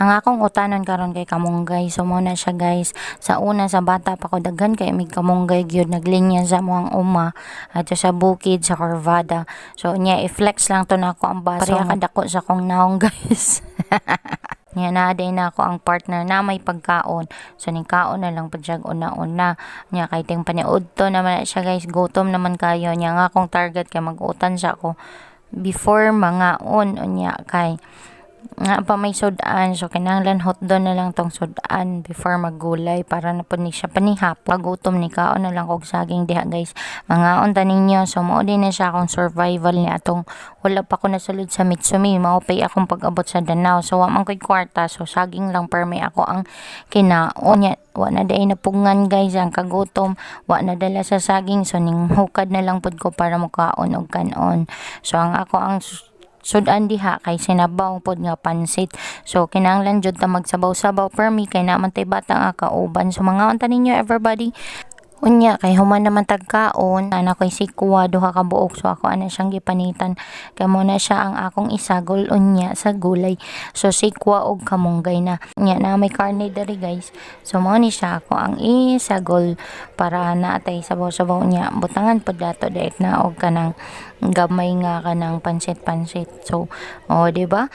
Ang akong utanon karon kay kamunggay. So mo na siya guys. Sa una sa bata pa ko daghan kay mig kamunggay gyud naglinya sa moang uma ato sa bukid sa Corvada. So nya i-flex lang to nako ang baso. Pareha kadako sa kong naong guys. Nya na day na ako ang partner na may pagkaon. So ning kaon na lang pud siya una-una. Nya kay ting paniudto naman na siya guys. Gutom naman kayo. Nya nga akong target kay mag-utan sa ako before mga unya kay nga pa may sudan, so kinahanglan hotdog na lang tong sudan before maggulay para na po ni siya panihap. Pagutom ni kaon na lang kog saging diha guys. Mga unta ninyo, so mao din na siya akong survival ni atong wala pa ko nasulod sa Mitsumi, mao pay akong pag-abot sa Danao. So wa man ko'y kwarta, so saging lang per may ako ang kinaon nya. Wa na day napungan guys ang kagutom, wa na dala sa saging, so ning hukad na lang pud ko para mukaon og kanon. So ang ako ang sudan diha kay sinabaw pod nga pansit. So kinahanglan jud ta magsabaw-sabaw per me kay naman tay bata nga kauban. So mga unta ninyo everybody. Unya kay human naman tagkaon ana ko'y sikwa duha ka buok, so ako ana siyang gipanitan kay mo na siya ang akong isagol unya sa gulay. So sikwa og kamunggay na nya na may karne diri guys. So mo ni siya ako ang isagol para naatay sabaw-sabaw niya butangan pod dato direct na og kanang gamay nga kanang pansit. So di ba?